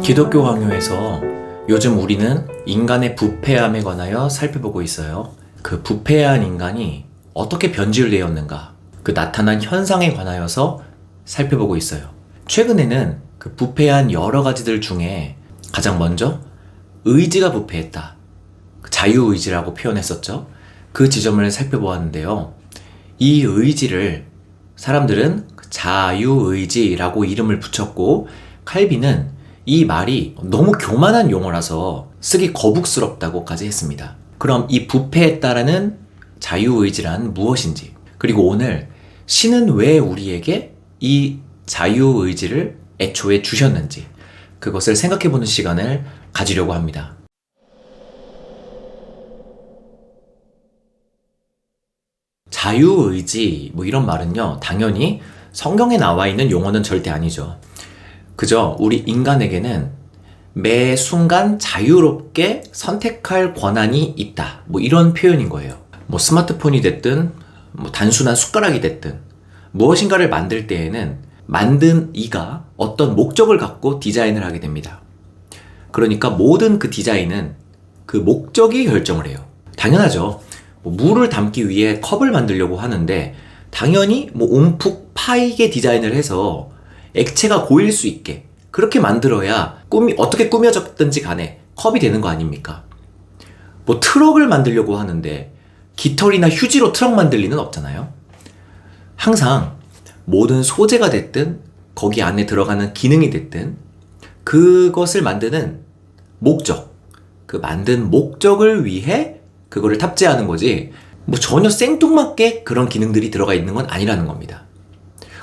기독교 강요에서 요즘 우리는 인간의 부패함에 관하여 살펴보고 있어요. 그 부패한 인간이 어떻게 변질되었는가, 그 나타난 현상에 관하여서 살펴보고 있어요. 최근에는 그 부패한 여러 가지들 중에 가장 먼저 의지가 부패했다, 자유의지라고 표현했었죠. 그 지점을 살펴보았는데요. 이 의지를 사람들은 자유의지라고 이름을 붙였고, 칼빈은 이 말이 너무 교만한 용어라서 쓰기 거북스럽다고까지 했습니다. 그럼 이 부패했다라는 자유의지란 무엇인지, 그리고 오늘 신은 왜 우리에게 이 자유의지를 애초에 주셨는지, 그것을 생각해보는 시간을 가지려고 합니다. 자유의지 이런 말은요, 당연히 성경에 나와 있는 용어는 절대 아니죠. 그저 우리 인간에게는 매 순간 자유롭게 선택할 권한이 있다, 이런 표현인 거예요. 스마트폰이 됐든 단순한 숟가락이 됐든 무엇인가를 만들 때에는 만든 이가 어떤 목적을 갖고 디자인을 하게 됩니다. 그러니까 모든 그 디자인은 그 목적이 결정을 해요. 당연하죠. 물을 담기 위해 컵을 만들려고 하는데 당연히 움푹 파이게 디자인을 해서 액체가 고일 수 있게 그렇게 만들어야 어떻게 꾸며졌든지 간에 컵이 되는 거 아닙니까? 트럭을 만들려고 하는데 깃털이나 휴지로 트럭 만들 리는 없잖아요. 항상 모든 소재가 됐든 거기 안에 들어가는 기능이 됐든 그것을 만드는 목적, 그 만든 목적을 위해 그거를 탑재하는 거지, 전혀 생뚱맞게 그런 기능들이 들어가 있는 건 아니라는 겁니다.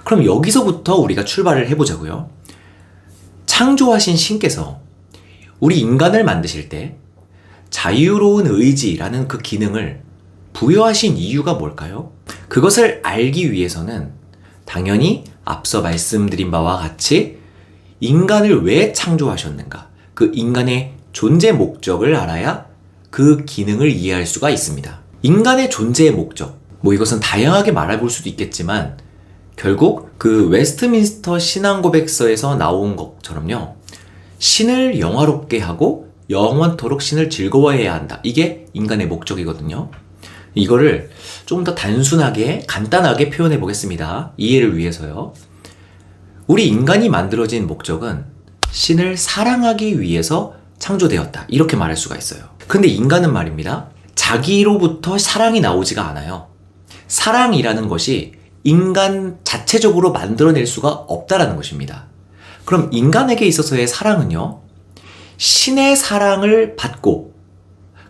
그럼 여기서부터 우리가 출발을 해보자고요. 창조하신 신께서 우리 인간을 만드실 때 자유로운 의지라는 그 기능을 부여하신 이유가 뭘까요? 그것을 알기 위해서는 당연히 앞서 말씀드린 바와 같이 인간을 왜 창조하셨는가, 그 인간의 존재 목적을 알아야 그 기능을 이해할 수가 있습니다. 인간의 존재의 목적, 이것은 다양하게 말해볼 수도 있겠지만 결국 그 웨스트민스터 신앙고백서에서 나온 것처럼요, 신을 영화롭게 하고 영원토록 신을 즐거워해야 한다, 이게 인간의 목적이거든요. 이거를 좀 더 단순하게 간단하게 표현해 보겠습니다. 이해를 위해서요. 우리 인간이 만들어진 목적은 신을 사랑하기 위해서 창조되었다, 이렇게 말할 수가 있어요. 근데 인간은 말입니다, 자기로부터 사랑이 나오지가 않아요. 사랑이라는 것이 인간 자체적으로 만들어낼 수가 없다라는 것입니다. 그럼 인간에게 있어서의 사랑은요, 신의 사랑을 받고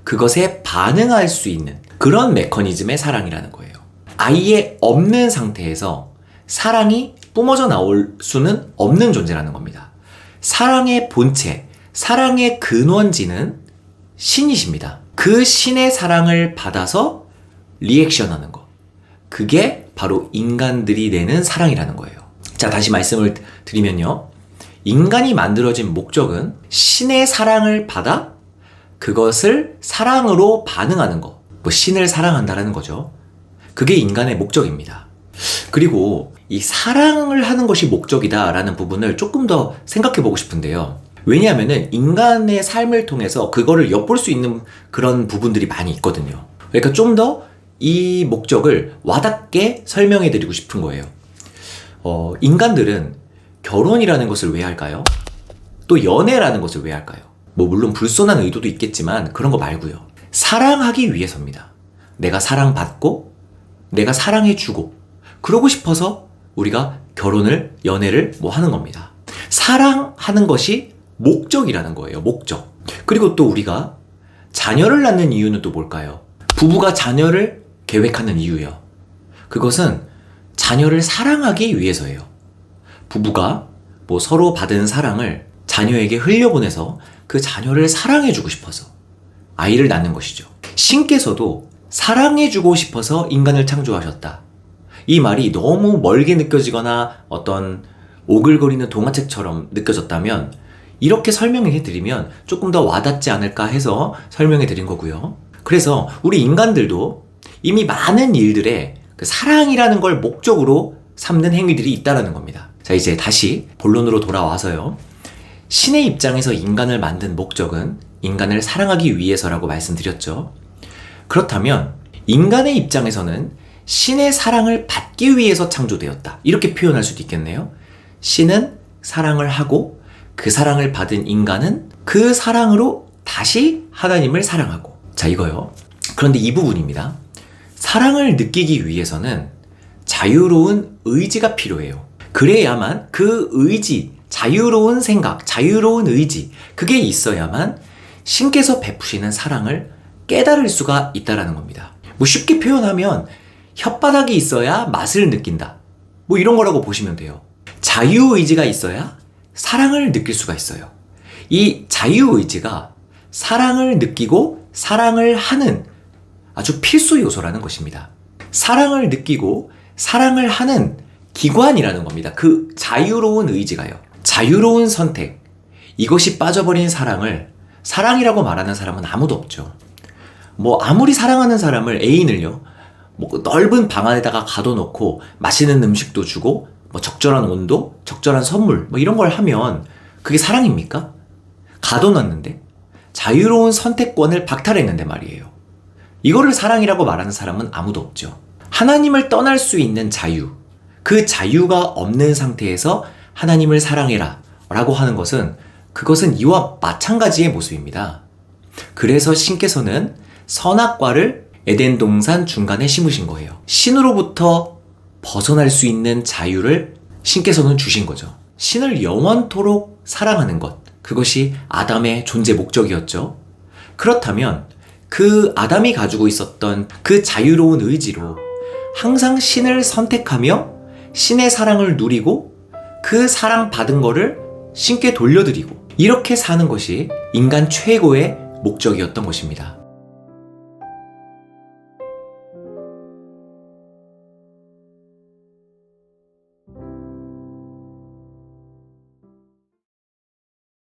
그것에 반응할 수 있는 그런 메커니즘의 사랑이라는 거예요. 아예 없는 상태에서 사랑이 뿜어져 나올 수는 없는 존재라는 겁니다. 사랑의 본체, 사랑의 근원지는 신이십니다. 그 신의 사랑을 받아서 리액션하는 것, 그게 바로 인간들이 내는 사랑이라는 거예요. 자, 다시 말씀을 드리면요, 인간이 만들어진 목적은 신의 사랑을 받아 그것을 사랑으로 반응하는 것, 신을 사랑한다라는 거죠. 그게 인간의 목적입니다. 그리고 이 사랑을 하는 것이 목적이다라는 부분을 조금 더 생각해 보고 싶은데요. 왜냐하면은 인간의 삶을 통해서 그거를 엿볼 수 있는 그런 부분들이 많이 있거든요. 그러니까 좀 더 이 목적을 와닿게 설명해 드리고 싶은 거예요. 인간들은 결혼이라는 것을 왜 할까요? 또 연애라는 것을 왜 할까요? 물론 불손한 의도도 있겠지만 그런 거 말고요. 사랑하기 위해서입니다. 내가 사랑받고 내가 사랑해주고 그러고 싶어서 우리가 결혼을, 연애를 하는 겁니다. 사랑하는 것이 목적이라는 거예요. 목적. 그리고 또 우리가 자녀를 낳는 이유는 또 뭘까요? 부부가 자녀를 계획하는 이유요. 그것은 자녀를 사랑하기 위해서예요. 부부가 서로 받은 사랑을 자녀에게 흘려보내서 그 자녀를 사랑해주고 싶어서 아이를 낳는 것이죠. 신께서도 사랑해주고 싶어서 인간을 창조하셨다. 이 말이 너무 멀게 느껴지거나 어떤 오글거리는 동화책처럼 느껴졌다면 이렇게 설명해 드리면 조금 더 와닿지 않을까 해서 설명해 드린 거고요. 그래서 우리 인간들도 이미 많은 일들에 그 사랑이라는 걸 목적으로 삼는 행위들이 있다라는 겁니다. 자, 이제 다시 본론으로 돌아와서요. 신의 입장에서 인간을 만든 목적은 인간을 사랑하기 위해서라고 말씀드렸죠. 그렇다면 인간의 입장에서는 신의 사랑을 받기 위해서 창조되었다. 이렇게 표현할 수도 있겠네요. 신은 사랑을 하고 그 사랑을 받은 인간은 그 사랑으로 다시 하나님을 사랑하고. 자, 이거요. 그런데 이 부분입니다. 사랑을 느끼기 위해서는 자유로운 의지가 필요해요. 그래야만 그 의지, 자유로운 생각, 자유로운 의지, 그게 있어야만 신께서 베푸시는 사랑을 깨달을 수가 있다라는 겁니다. 뭐 쉽게 표현하면 혓바닥이 있어야 맛을 느낀다. 뭐 이런 거라고 보시면 돼요. 자유의지가 있어야 사랑을 느낄 수가 있어요. 이 자유의지가 사랑을 느끼고 사랑을 하는 아주 필수 요소라는 것입니다. 사랑을 느끼고 사랑을 하는 기관이라는 겁니다. 그 자유로운 의지가요. 자유로운 선택. 이것이 빠져버린 사랑을 사랑이라고 말하는 사람은 아무도 없죠. 뭐 아무리 사랑하는 사람을 애인을요. 뭐 넓은 방 안에다가 가둬놓고 맛있는 음식도 주고 뭐 적절한 온도, 적절한 선물 뭐 이런 걸 하면 그게 사랑입니까? 가둬놨는데 자유로운 선택권을 박탈했는데 말이에요. 이거를 사랑이라고 말하는 사람은 아무도 없죠. 하나님을 떠날 수 있는 자유, 그 자유가 없는 상태에서 하나님을 사랑해라 라고 하는 것은 그것은 이와 마찬가지의 모습입니다. 그래서 신께서는 선악과를 에덴 동산 중간에 심으신 거예요. 신으로부터 벗어날 수 있는 자유를 신께서는 주신 거죠. 신을 영원토록 사랑하는 것, 그것이 아담의 존재 목적이었죠. 그렇다면 그 아담이 가지고 있었던 그 자유로운 의지로 항상 신을 선택하며 신의 사랑을 누리고 그 사랑 받은 거를 신께 돌려드리고 이렇게 사는 것이 인간 최고의 목적이었던 것입니다.